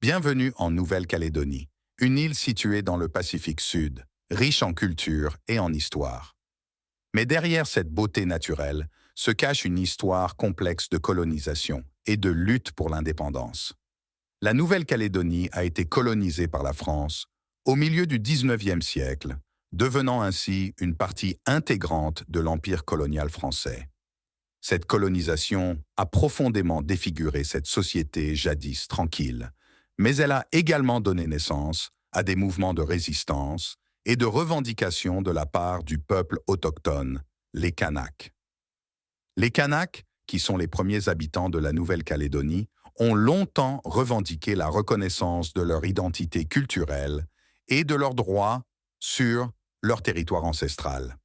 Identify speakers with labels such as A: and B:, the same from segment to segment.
A: Bienvenue en Nouvelle-Calédonie, une île située dans le Pacifique Sud, riche en culture et en histoire. Mais derrière cette beauté naturelle se cache une histoire complexe de colonisation et de lutte pour l'indépendance. La Nouvelle-Calédonie a été colonisée par la France au milieu du 19e siècle, devenant ainsi une partie intégrante de l'empire colonial français. Cette colonisation a profondément défiguré cette société jadis tranquille, mais elle a également donné naissance à des mouvements de résistance et de revendication de la part du peuple autochtone, les Kanaks. Les Kanaks, qui sont les premiers habitants de la Nouvelle-Calédonie, ont longtemps revendiqué la reconnaissance de leur identité culturelle et de leurs droits sur leur territoire ancestral.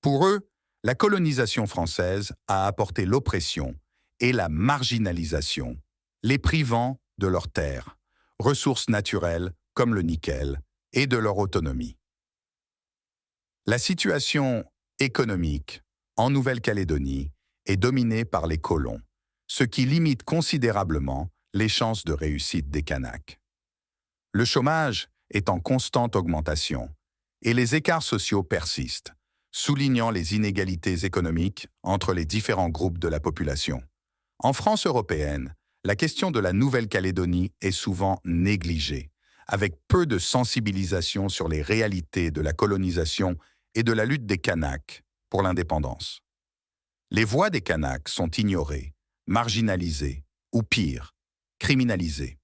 A: Pour eux, la colonisation française a apporté l'oppression et la marginalisation, les privant de leurs terres, ressources naturelles comme le nickel, et de leur autonomie. La situation économique en Nouvelle-Calédonie est dominée par les colons, ce qui limite considérablement les chances de réussite des Kanaks. Le chômage est en constante augmentation et les écarts sociaux persistent, soulignant les inégalités économiques entre les différents groupes de la population. En France européenne, la question de la Nouvelle-Calédonie est souvent négligée, avec peu de sensibilisation sur les réalités de la colonisation et de la lutte des Kanaks pour l'indépendance. Les voix des Kanaks sont ignorées, marginalisées ou pire, criminalisées.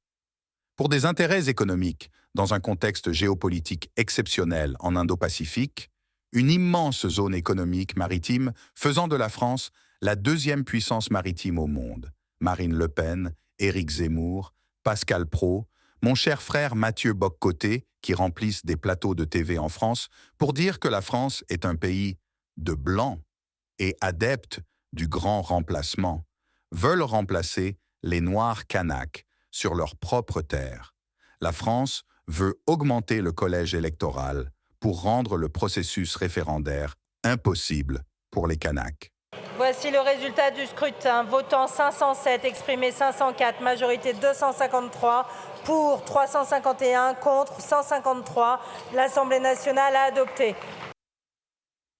A: Pour des intérêts économiques, dans un contexte géopolitique exceptionnel en Indo-Pacifique, une immense zone économique maritime faisant de la France la deuxième puissance maritime au monde. Marine Le Pen, Éric Zemmour, Pascal Praud, mon cher frère Mathieu Bock-Côté, qui remplissent des plateaux de TV en France pour dire que la France est un pays de blancs et adepte du grand remplacement, veulent remplacer les Noirs Kanaks sur leur propre terre. La France veut augmenter le collège électoral pour rendre le processus référendaire impossible pour les Kanaks.
B: Voici le résultat du scrutin. Votant 507, exprimé 504, majorité 253, pour 351, contre 153. L'Assemblée nationale a adopté.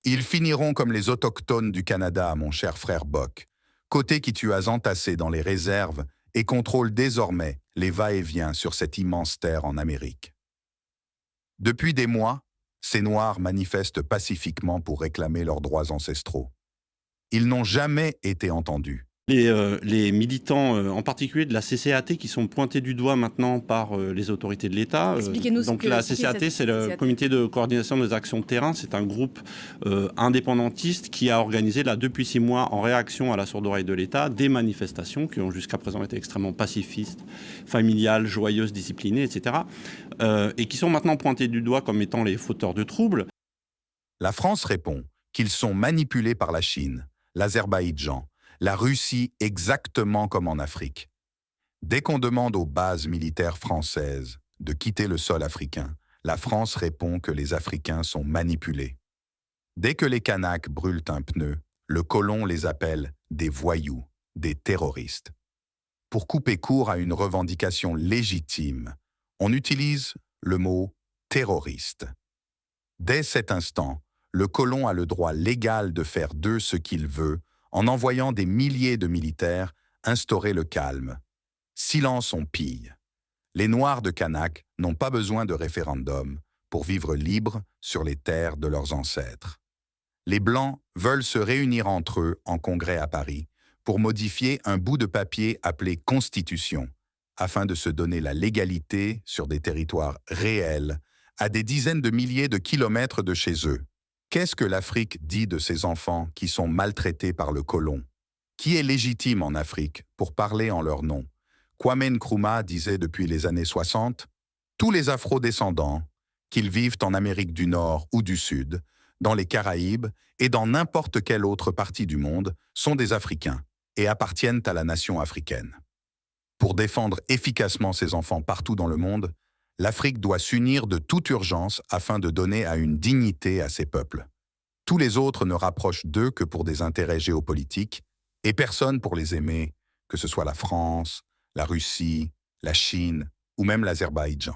A: Ils finiront comme les autochtones du Canada, mon cher frère Bock, Côté qui tu as entassé dans les réserves et contrôle désormais les va-et-vient sur cette immense terre en Amérique. Depuis des mois, ces Noirs manifestent pacifiquement pour réclamer leurs droits ancestraux. Ils n'ont jamais été entendus.
C: Les militants, en particulier de la CCAT, qui sont pointés du doigt maintenant par les autorités de l'État.
D: Expliquez-nous
C: donc la CCAT, c'est le comité de coordination des actions de terrain. C'est un groupe indépendantiste qui a organisé, là, depuis 6 mois, en réaction à la sourde oreille de l'État, des manifestations qui ont jusqu'à présent été extrêmement pacifistes, familiales, joyeuses, disciplinées, etc. Et qui sont maintenant pointés du doigt comme étant les fauteurs de troubles.
A: La France répond qu'ils sont manipulés par la Chine, l'Azerbaïdjan, la Russie exactement comme en Afrique. Dès qu'on demande aux bases militaires françaises de quitter le sol africain, la France répond que les Africains sont manipulés. Dès que les Kanaks brûlent un pneu, le colon les appelle des voyous, des terroristes. Pour couper court à une revendication légitime, on utilise le mot terroriste. Dès cet instant, le colon a le droit légal de faire d'eux ce qu'il veut en envoyant des milliers de militaires instaurer le calme. Silence on pille. Les Noirs de Kanak n'ont pas besoin de référendum pour vivre libres sur les terres de leurs ancêtres. Les Blancs veulent se réunir entre eux en congrès à Paris pour modifier un bout de papier appelé Constitution, afin de se donner la légalité sur des territoires réels à des dizaines de milliers de kilomètres de chez eux. Qu'est-ce que l'Afrique dit de ces enfants qui sont maltraités par le colon? Qui est légitime en Afrique pour parler en leur nom? Kwame Nkrumah disait depuis les années 60, « Tous les Afro-descendants, qu'ils vivent en Amérique du Nord ou du Sud, dans les Caraïbes et dans n'importe quelle autre partie du monde, sont des Africains et appartiennent à la nation africaine. » Pour défendre efficacement ces enfants partout dans le monde, l'Afrique doit s'unir de toute urgence afin de donner à une dignité à ces peuples. Tous les autres ne rapprochent d'eux que pour des intérêts géopolitiques, et personne pour les aimer, que ce soit la France, la Russie, la Chine ou même l'Azerbaïdjan.